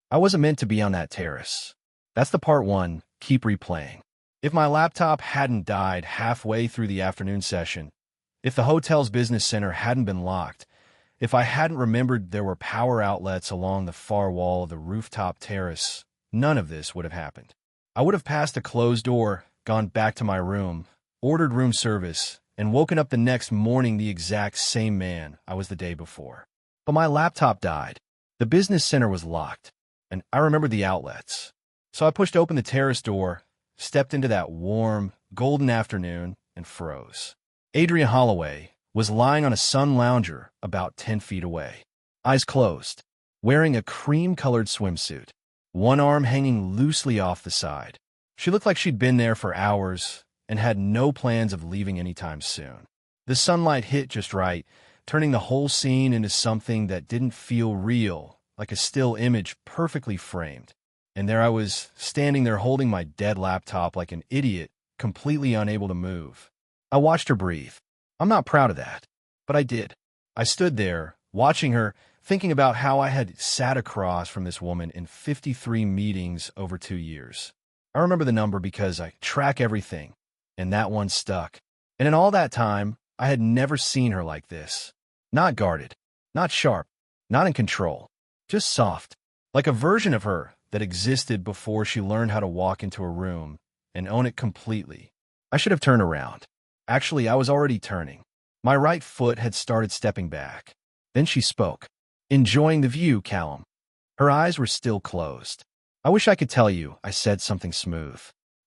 I wasn't meant to be on that terrace. That's the part one, keep replaying. If my laptop hadn't died halfway through the afternoon session, if the hotel's business center hadn't been locked, if I hadn't remembered there were power outlets along the far wall of the rooftop terrace, none of this would have happened. I would have passed a closed door, gone back to my room, ordered room service, and woken up the next morning the exact same man I was the day before. But my laptop died. The business center was locked, and I remembered the outlets. So I pushed open the terrace door, stepped into that warm, golden afternoon, and froze. Adrienne Holloway was lying on a sun lounger about 10 feet away, eyes closed, wearing a cream-colored swimsuit, one arm hanging loosely off the side. She looked like she'd been there for hours and had no plans of leaving anytime soon. The sunlight hit just right, turning the whole scene into something that didn't feel real, like a still image perfectly framed. And there I was, standing there holding my dead laptop like an idiot, completely unable to move. I watched her breathe. I'm not proud of that, but I did. I stood there, watching her, thinking about how I had sat across from this woman in 53 meetings over 2 years. I remember the number because I track everything, and that one stuck. And in all that time, I had never seen her like this. Not guarded, not sharp, not in control, just soft, like a version of her that existed before she learned how to walk into a room and own it completely. I should have turned around. Actually, I was already turning. My right foot had started stepping back. Then she spoke. Enjoying the view, Callum. Her eyes were still closed. I wish I could tell you I said something smooth,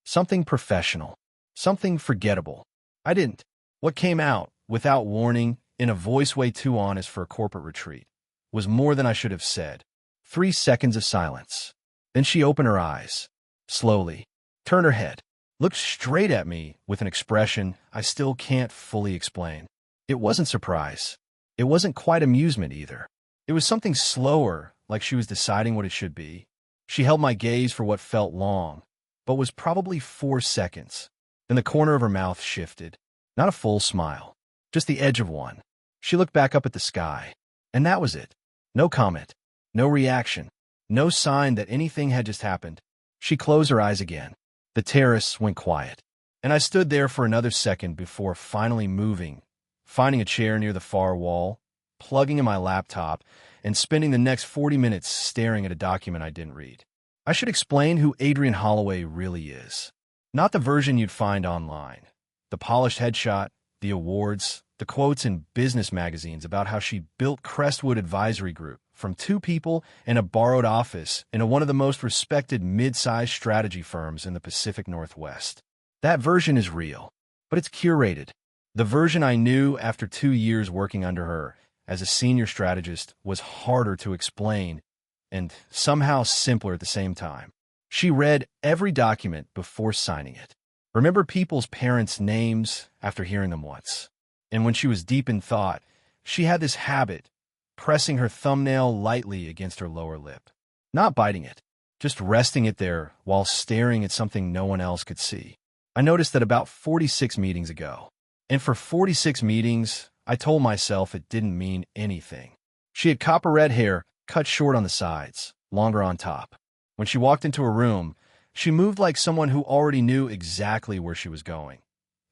something professional, something forgettable. I didn't. What came out, without warning, in a voice way too honest for a corporate retreat, was more than I should have said. 3 seconds of silence. Then she opened her eyes, slowly, turned her head, looked straight at me with an expression I still can't fully explain. It wasn't surprise. It wasn't quite amusement either. It was something slower, like she was deciding what it should be. She held my gaze for what felt long, but was probably 4 seconds. Then the corner of her mouth shifted. Not a full smile, just the edge of one. She looked back up at the sky, and that was it. No comment, no reaction, no sign that anything had just happened. She closed her eyes again. The terrace went quiet, and I stood there for another second before finally moving, finding a chair near the far wall, plugging in my laptop, and spending the next 40 minutes staring at a document I didn't read. I should explain who Adrienne Holloway really is. Not the version you'd find online. The polished headshot, the awards, the quotes in business magazines about how she built Crestwood Advisory Group from 2 people in a borrowed office in one of the most respected mid-sized strategy firms in the Pacific Northwest. That version is real, but it's curated. The version I knew after 2 years working under her as a senior strategist was harder to explain and somehow simpler at the same time. She read every document before signing it, remembered people's parents' names after hearing them once. And when she was deep in thought, she had this habit, pressing her thumbnail lightly against her lower lip. Not biting it, just resting it there while staring at something no one else could see. I noticed that about 46 meetings ago. And for 46 meetings, I told myself it didn't mean anything. She had copper red hair, cut short on the sides, longer on top. When she walked into a room, she moved like someone who already knew exactly where she was going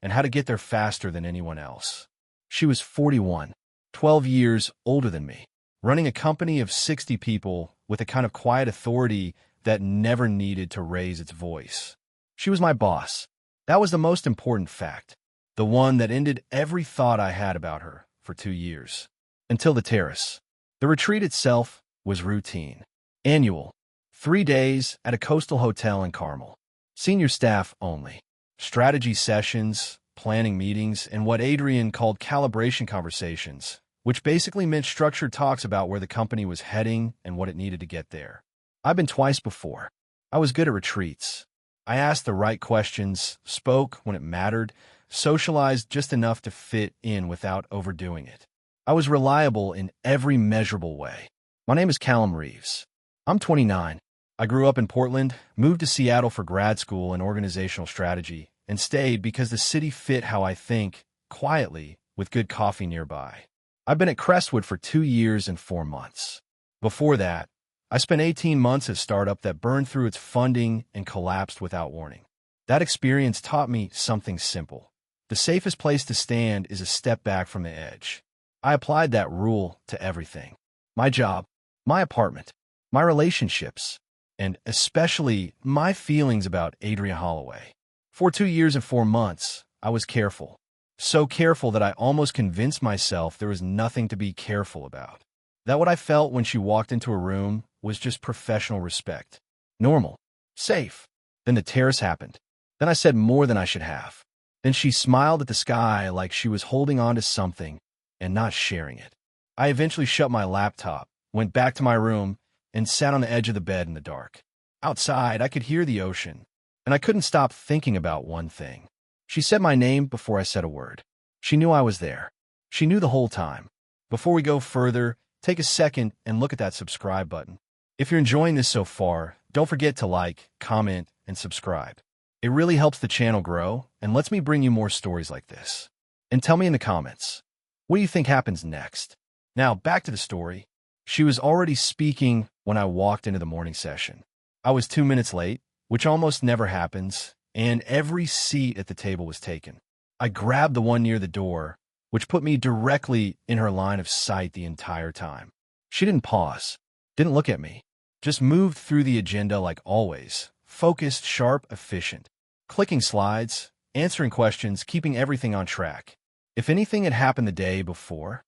and how to get there faster than anyone else. She was 41, 12 years older than me, running a company of 60 people with a kind of quiet authority that never needed to raise its voice. She was my boss. That was the most important fact, the one that ended every thought I had about her for 2 years. Until the terrace. The retreat itself was routine. Annual. 3 days at a coastal hotel in Carmel. Senior staff only. Strategy sessions, planning meetings, and what Adrienne called calibration conversations, which basically meant structured talks about where the company was heading and what it needed to get there. I've been twice before. I was good at retreats. I asked the right questions, spoke when it mattered, socialized just enough to fit in without overdoing it. I was reliable in every measurable way. My name is Callum Reeves. I'm 29. I grew up in Portland, moved to Seattle for grad school in organizational strategy, and stayed because the city fit how I think, quietly, with good coffee nearby. I've been at Crestwood for 2 years and 4 months. Before that, I spent 18 months at a startup that burned through its funding and collapsed without warning. That experience taught me something simple. The safest place to stand is a step back from the edge. I applied that rule to everything. My job, my apartment, my relationships, and especially my feelings about Adrienne Holloway. For 2 years and 4 months, I was careful. So careful that I almost convinced myself there was nothing to be careful about. That what I felt when she walked into a room was just professional respect. Normal. Safe. Then the terrace happened. Then I said more than I should have. Then she smiled at the sky like she was holding on to something and not sharing it. I eventually shut my laptop, went back to my room, and sat on the edge of the bed in the dark. Outside, I could hear the ocean, and I couldn't stop thinking about one thing. She said my name before I said a word. She knew I was there. She knew the whole time. Before we go further, take a second and look at that subscribe button. If you're enjoying this so far, don't forget to like, comment, and subscribe. It really helps the channel grow and lets me bring you more stories like this. And tell me in the comments, what do you think happens next? Now, back to the story. She was already speaking when I walked into the morning session. I was 2 minutes late, which almost never happens, and every seat at the table was taken. I grabbed the one near the door, which put me directly in her line of sight the entire time. She didn't pause, didn't look at me, just moved through the agenda like always, focused, sharp, efficient, clicking slides, answering questions, keeping everything on track. If anything had happened the day before,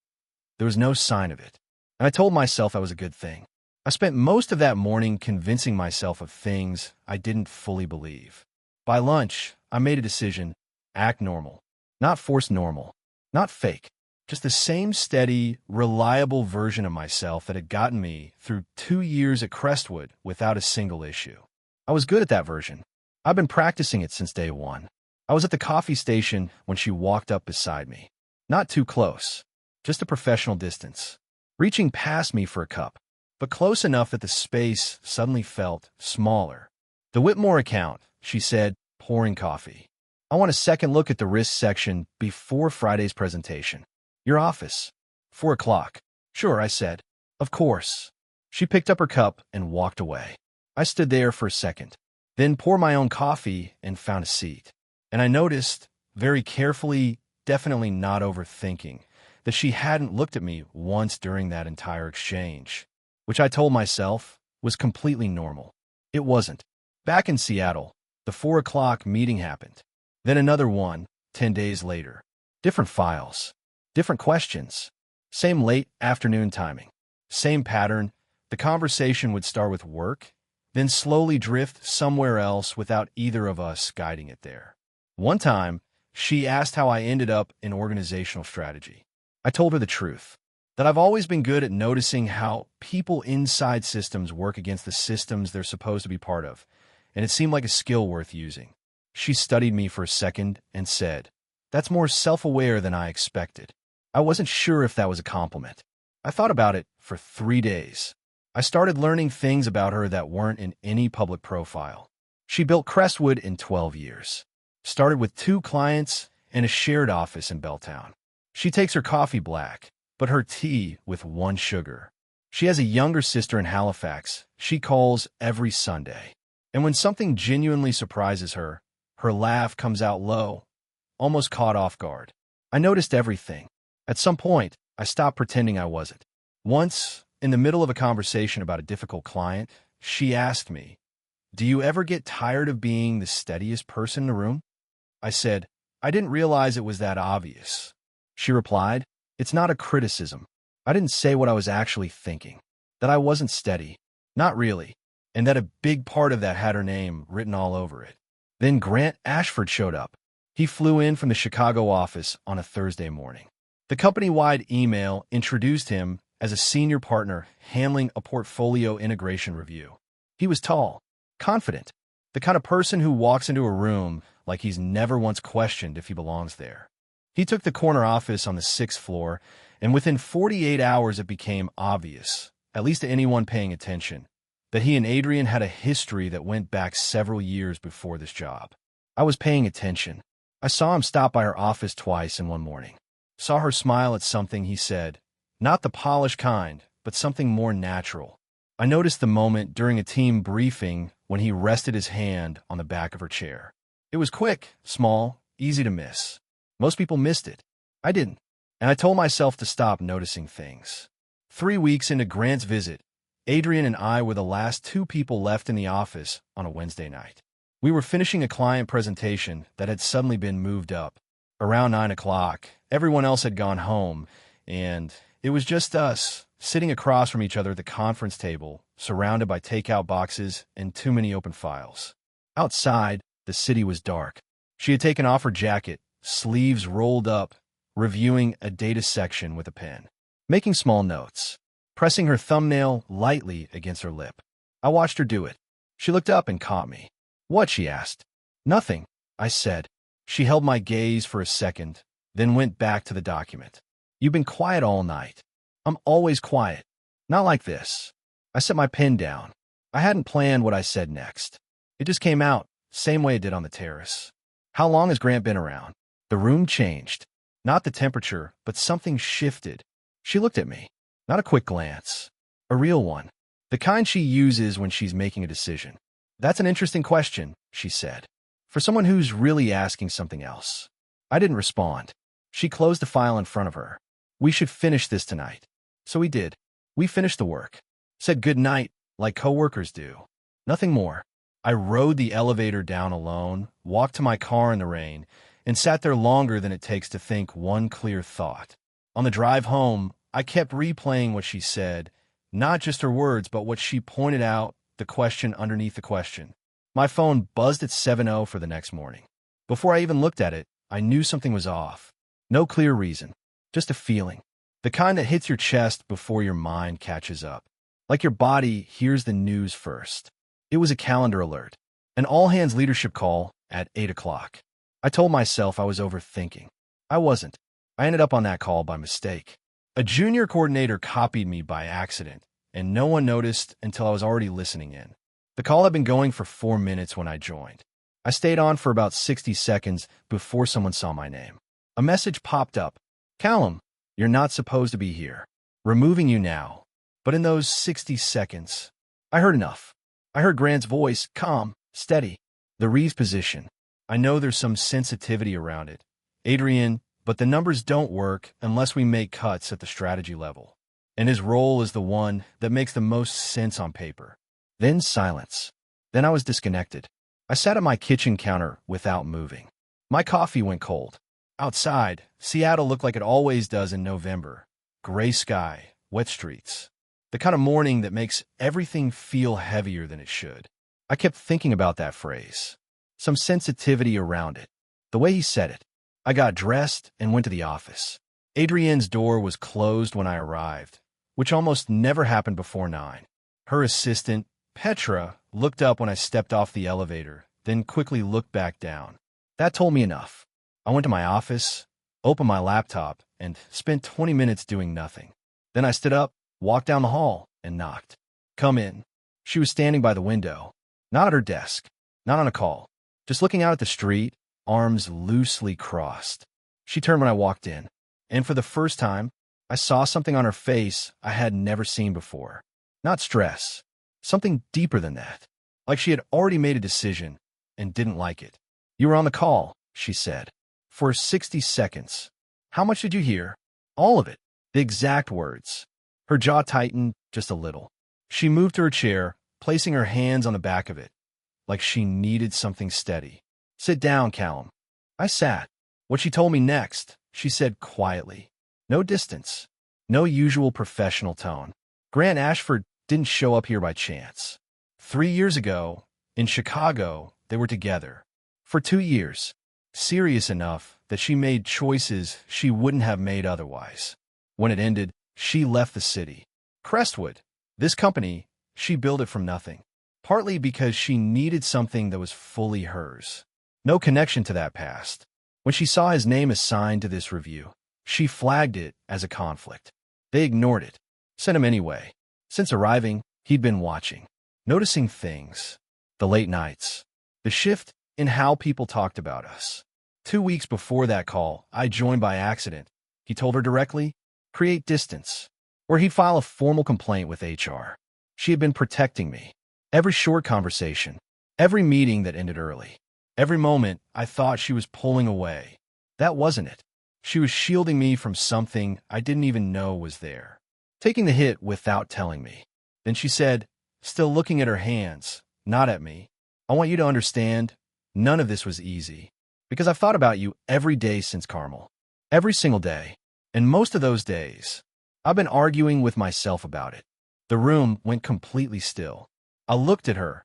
there was no sign of it. And I told myself that was a good thing. I spent most of that morning convincing myself of things I didn't fully believe. By lunch, I made a decision: act normal. Not forced normal. Not fake. Just the same steady, reliable version of myself that had gotten me through 2 years at Crestwood without a single issue. I was good at that version. I've been practicing it since day one. I was at the coffee station when she walked up beside me. Not too close. Just a professional distance. Reaching past me for a cup, but close enough that the space suddenly felt smaller. "The Whitmore account," she said, pouring coffee. "I want a second look at the risk section before Friday's presentation." "Your office." 4 o'clock. "Sure," I said. "Of course." She picked up her cup and walked away. I stood there for a second, then poured my own coffee and found a seat. And I noticed, very carefully, definitely not overthinking, that she hadn't looked at me once during that entire exchange, which I told myself was completely normal. It wasn't. Back in Seattle, the 4 o'clock meeting happened. Then another one, 10 days later. Different files. Different questions. Same late afternoon timing. Same pattern. The conversation would start with work, then slowly drift somewhere else without either of us guiding it there. One time, she asked how I ended up in organizational strategy. I told her the truth, that I've always been good at noticing how people inside systems work against the systems they're supposed to be part of, and it seemed like a skill worth using. She studied me for a second and said, "That's more self-aware than I expected." I wasn't sure if that was a compliment. I thought about it for 3 days. I started learning things about her that weren't in any public profile. She built Crestwood in 12 years. Started with 2 clients and a shared office in Belltown. She takes her coffee black, but her tea with 1 sugar. She has a younger sister in Halifax she calls every Sunday. And when something genuinely surprises her, her laugh comes out low, almost caught off guard. I noticed everything. At some point, I stopped pretending I wasn't. Once, in the middle of a conversation about a difficult client, she asked me, "Do you ever get tired of being the steadiest person in the room?" I said, "I didn't realize it was that obvious." She replied, "It's not a criticism." I didn't say what I was actually thinking, that I wasn't steady, not really, and that a big part of that had her name written all over it. Then Grant Ashford showed up. He flew in from the Chicago office on a Thursday morning. The company-wide email introduced him as a senior partner handling a portfolio integration review. He was tall, confident, the kind of person who walks into a room like he's never once questioned if he belongs there. He took the corner office on the 6th floor, and within 48 hours it became obvious, at least to anyone paying attention, that he and Adrienne had a history that went back several years before this job. I was paying attention. I saw him stop by her office twice in one morning. Saw her smile at something he said, not the polished kind, but something more natural. I noticed the moment during a team briefing when he rested his hand on the back of her chair. It was quick, small, easy to miss. Most people missed it. I didn't. And I told myself to stop noticing things. 3 weeks into Grant's visit, Adrienne and I were the last 2 people left in the office on a Wednesday night. We were finishing a client presentation that had suddenly been moved up. Around 9 o'clock, everyone else had gone home, and it was just us, sitting across from each other at the conference table, surrounded by takeout boxes and too many open files. Outside, the city was dark. She had taken off her jacket, sleeves rolled up, reviewing a data section with a pen, making small notes, pressing her thumbnail lightly against her lip. I watched her do it. She looked up and caught me. "What?" she asked. "Nothing," I said. She held my gaze for a second, then went back to the document. "You've been quiet all night." "I'm always quiet. Not like this." I set my pen down. I hadn't planned what I said next. It just came out, same way it did on the terrace. "How long has Grant been around?" The room changed. Not the temperature, but something shifted. She looked at me. Not a quick glance. A real one. The kind she uses when she's making a decision. "That's an interesting question," she said. "For someone who's really asking something else." I didn't respond. She closed the file in front of her. "We should finish this tonight." So we did. We finished the work. Said good night, like coworkers do. Nothing more. I rode the elevator down alone, walked to my car in the rain, and sat there longer than it takes to think one clear thought. On the drive home, I kept replaying what she said, not just her words, but what she pointed out, the question underneath the question. My phone buzzed at 7:00 for the next morning. Before I even looked at it, I knew something was off. No clear reason, just a feeling. The kind that hits your chest before your mind catches up. Like your body hears the news first. It was a calendar alert. An all-hands leadership call at 8 o'clock. I told myself I was overthinking. I wasn't. I ended up on that call by mistake. A junior coordinator copied me by accident, and no one noticed until I was already listening in. The call had been going for 4 minutes when I joined. I stayed on for about 60 seconds before someone saw my name. A message popped up. "Callum, you're not supposed to be here. Removing you now." But in those 60 seconds, I heard enough. I heard Grant's voice, calm, steady. The Reeves position. I know there's some sensitivity around it. "Adrienne, but the numbers don't work unless we make cuts at the strategy level." And his role is the one that makes the most sense on paper. Then silence. Then I was disconnected. I sat at my kitchen counter without moving. My coffee went cold. Outside, Seattle looked like it always does in November. Gray sky, wet streets. The kind of morning that makes everything feel heavier than it should. I kept thinking about that phrase. Some sensitivity around it. The way he said it. I got dressed and went to the office. Adrienne's door was closed when I arrived, which almost never happened before 9. Her assistant, Petra, looked up when I stepped off the elevator, then quickly looked back down. That told me enough. I went to my office, opened my laptop, and spent 20 minutes doing nothing. Then I stood up, walked down the hall, and knocked. "Come in." She was standing by the window, not at her desk, not on a call, just looking out at the street, arms loosely crossed. She turned when I walked in, and for the first time, I saw something on her face I had never seen before. Not stress, something deeper than that. Like she had already made a decision and didn't like it. "You were on the call," she said. "For 60 seconds. How much did you hear?" "All of it." The exact words. Her jaw tightened just a little. She moved to her chair, placing her hands on the back of it, like she needed something steady. "Sit down, Callum." I sat. What she told me next, she said quietly. No distance. No usual professional tone. "Grant Ashford didn't show up here by chance. 3 years ago, in Chicago, they were together. For 2 years. Serious enough that she made choices she wouldn't have made otherwise. When it ended, she left the city. Crestwood, this company, she built it from nothing. Partly because she needed something that was fully hers. No connection to that past. When she saw his name assigned to this review, she flagged it as a conflict. They ignored it. Sent him anyway. Since arriving, he'd been watching. Noticing things. The late nights. The shift in how people talked about us. 2 weeks before that call, I joined by accident. He told her directly, create distance, or he'd file a formal complaint with HR. She had been protecting me. Every short conversation, every meeting that ended early, every moment I thought she was pulling away. That wasn't it. She was shielding me from something I didn't even know was there, taking the hit without telling me. Then she said, still looking at her hands, not at me, I want you to understand, none of this was easy, because I've thought about you every day since Carmel. Every single day. And most of those days, I've been arguing with myself about it. The room went completely still. I looked at her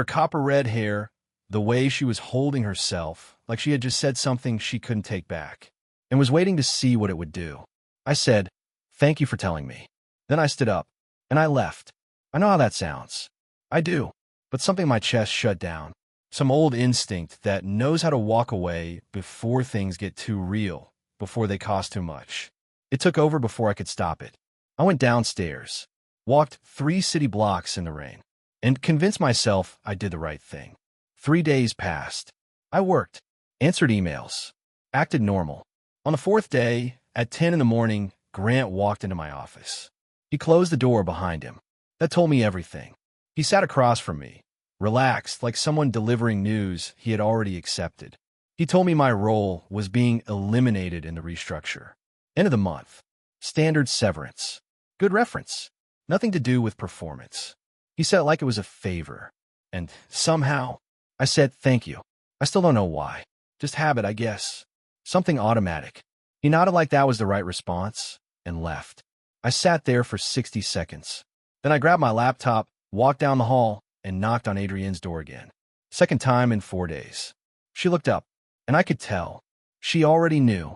copper red hair, the way she was holding herself, like she had just said something she couldn't take back, and was waiting to see what it would do. I said, thank you for telling me. Then I stood up, and I left. I know how that sounds. I do. But something in my chest shut down. Some old instinct that knows how to walk away before things get too real, before they cost too much. It took over before I could stop it. I went downstairs, walked 3 city blocks in the rain, and convinced myself I did the right thing. 3 days passed. I worked, answered emails, acted normal. On the 4th day, at 10 in the morning, Grant walked into my office. He closed the door behind him. That told me everything. He sat across from me, relaxed like someone delivering news he had already accepted. He told me my role was being eliminated in the restructure. End of the month. Standard severance. Good reference. Nothing to do with performance. He said it like it was a favor. And somehow, I said thank you. I still don't know why. Just habit, I guess. Something automatic. He nodded like that was the right response and left. I sat there for 60 seconds. Then I grabbed my laptop, walked down the hall, and knocked on Adrienne's door again. Second time in 4 days. She looked up, and I could tell. She already knew.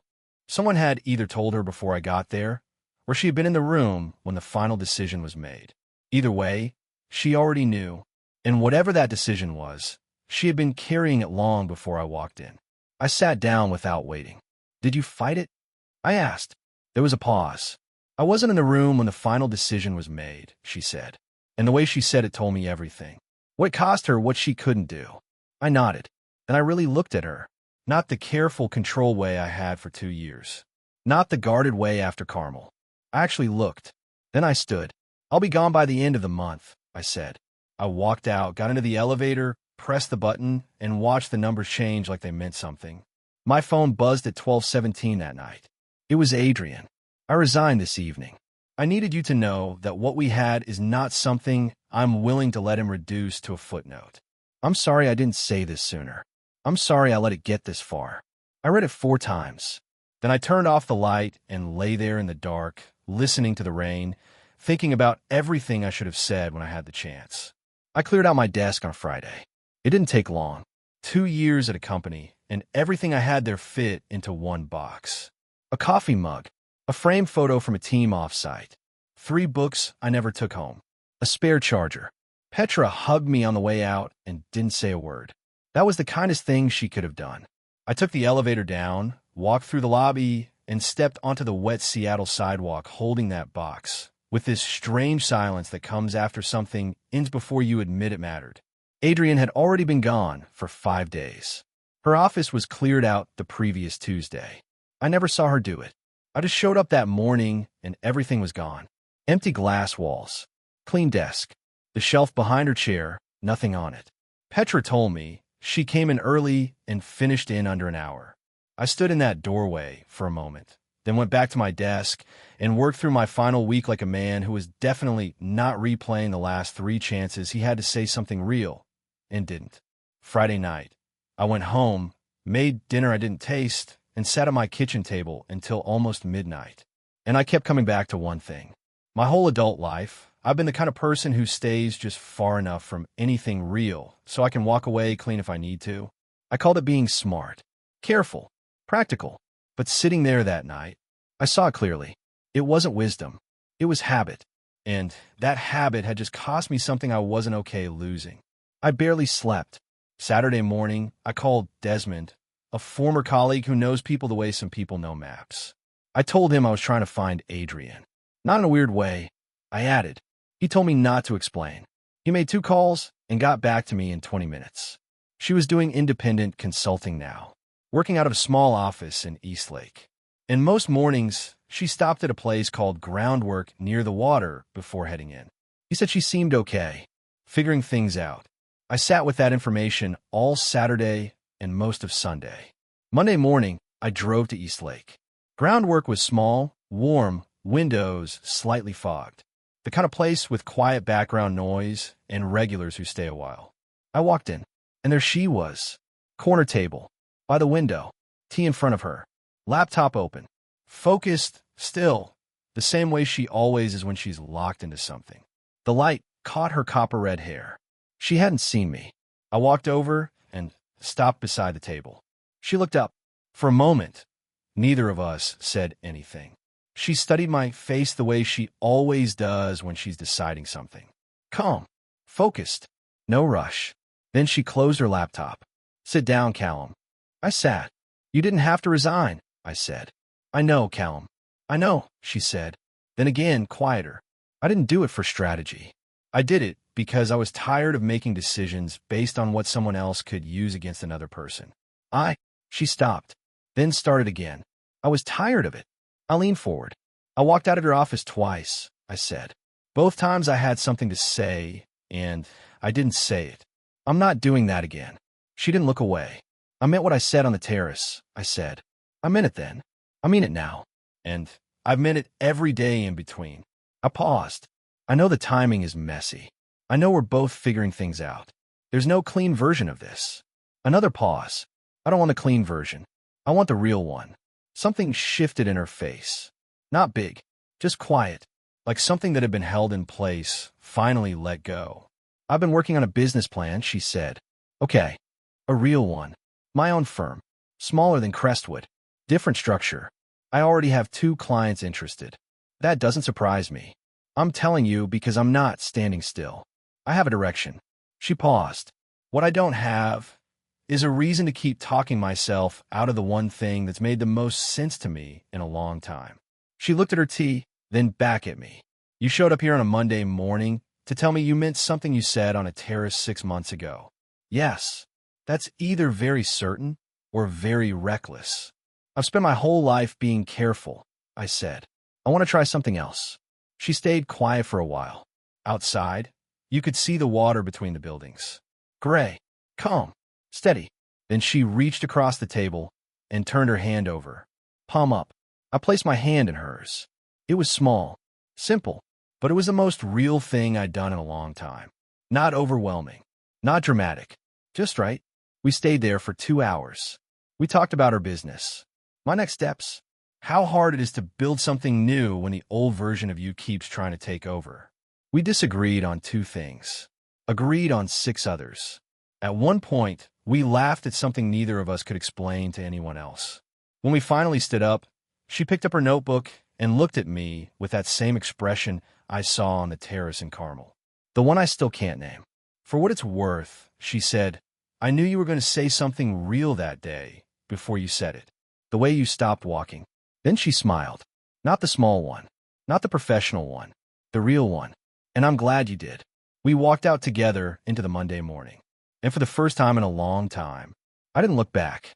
Someone had either told her before I got there, or she had been in the room when the final decision was made. Either way, she already knew, and whatever that decision was, she had been carrying it long before I walked in. I sat down without waiting. Did you fight it? I asked. There was a pause. I wasn't in the room when the final decision was made, she said. And the way she said it told me everything. What cost her what she couldn't do. I nodded, and I really looked at her. Not the careful, control way I had for 2 years. Not the guarded way after Carmel. I actually looked. Then I stood. I'll be gone by the end of the month, I said. I walked out, got into the elevator, pressed the button, and watched the numbers change like they meant something. My phone buzzed at 12:17 that night. It was Adrienne. I resigned this evening. I needed you to know that what we had is not something I'm willing to let him reduce to a footnote. I'm sorry I didn't say this sooner. I'm sorry I let it get this far. I read it 4 times. Then I turned off the light and lay there in the dark, listening to the rain, thinking about everything I should have said when I had the chance. I cleared out my desk on Friday. It didn't take long. 2 years at a company, and everything I had there fit into one box. A coffee mug, a framed photo from a team offsite, 3 books I never took home, a spare charger. Petra hugged me on the way out and didn't say a word. That was the kindest thing she could have done. I took the elevator down, walked through the lobby, and stepped onto the wet Seattle sidewalk holding that box, with this strange silence that comes after something ends before you admit it mattered. Adrienne had already been gone for 5 days. Her office was cleared out the previous Tuesday. I never saw her do it. I just showed up that morning and everything was gone. Empty glass walls, clean desk, the shelf behind her chair, nothing on it. Petra told me she came in early and finished in under an hour. I stood in that doorway for a moment, then went back to my desk and worked through my final week like a man who was definitely not replaying the last 3 chances he had to say something real, and didn't. Friday night, I went home, made dinner I didn't taste, and sat at my kitchen table until almost midnight. And I kept coming back to one thing. My whole adult life, I've been the kind of person who stays just far enough from anything real so I can walk away clean if I need to. I called it being smart, careful, practical. But sitting there that night, I saw it clearly. It wasn't wisdom. It was habit. And that habit had just cost me something I wasn't okay losing. I barely slept. Saturday morning, I called Desmond, a former colleague who knows people the way some people know maps. I told him I was trying to find Adrienne. Not in a weird way. I added. He told me not to explain. He made 2 calls and got back to me in 20 minutes. She was doing independent consulting now, working out of a small office in Eastlake. And most mornings, she stopped at a place called Groundwork near the water before heading in. He said she seemed okay, figuring things out. I sat with that information all Saturday and most of Sunday. Monday morning, I drove to Eastlake. Groundwork was small, warm, windows slightly fogged. The kind of place with quiet background noise and regulars who stay a while. I walked in, and there she was. Corner table, by the window, tea in front of her, laptop open, focused, still, the same way she always is when she's locked into something. The light caught her copper-red hair. She hadn't seen me. I walked over and stopped beside the table. She looked up. For a moment, neither of us said anything. She studied my face the way she always does when she's deciding something. Calm, focused, no rush. Then she closed her laptop. Sit down, Callum. I sat. You didn't have to resign, I said. I know, Callum. I know, she said. Then again, quieter. I didn't do it for strategy. I did it because I was tired of making decisions based on what someone else could use against another person. She stopped, then started again. I was tired of it. I leaned forward. I walked out of your office twice, I said. Both times I had something to say, and I didn't say it. I'm not doing that again. She didn't look away. I meant what I said on the terrace, I said. I meant it then. I mean it now. And I've meant it every day in between. I paused. I know the timing is messy. I know we're both figuring things out. There's no clean version of this. Another pause. I don't want a clean version. I want the real one. Something shifted in her face. Not big, just quiet, like something that had been held in place, finally let go. I've been working on a business plan, she said. Okay, a real one. My own firm. Smaller than Crestwood. Different structure. I already have 2 clients interested. That doesn't surprise me. I'm telling you because I'm not standing still. I have a direction. She paused. What I don't have is a reason to keep talking myself out of the one thing that's made the most sense to me in a long time. She looked at her tea, then back at me. You showed up here on a Monday morning to tell me you meant something you said on a terrace 6 months ago. Yes, that's either very certain or very reckless. I've spent my whole life being careful, I said. I want to try something else. She stayed quiet for a while. Outside, you could see the water between the buildings. Gray, calm, steady. Then she reached across the table and turned her hand over. Palm up. I placed my hand in hers. It was small, simple, but it was the most real thing I'd done in a long time. Not overwhelming, not dramatic, just right. We stayed there for 2 hours. We talked about our business. My next steps. How hard it is to build something new when the old version of you keeps trying to take over. We disagreed on 2 things. Agreed on 6 others. At one point, we laughed at something neither of us could explain to anyone else. When we finally stood up, she picked up her notebook and looked at me with that same expression I saw on the terrace in Carmel. The one I still can't name. For what it's worth, she said, I knew you were going to say something real that day before you said it. The way you stopped walking. Then she smiled. Not the small one. Not the professional one. The real one. And I'm glad you did. We walked out together into the Monday morning. And for the first time in a long time, I didn't look back.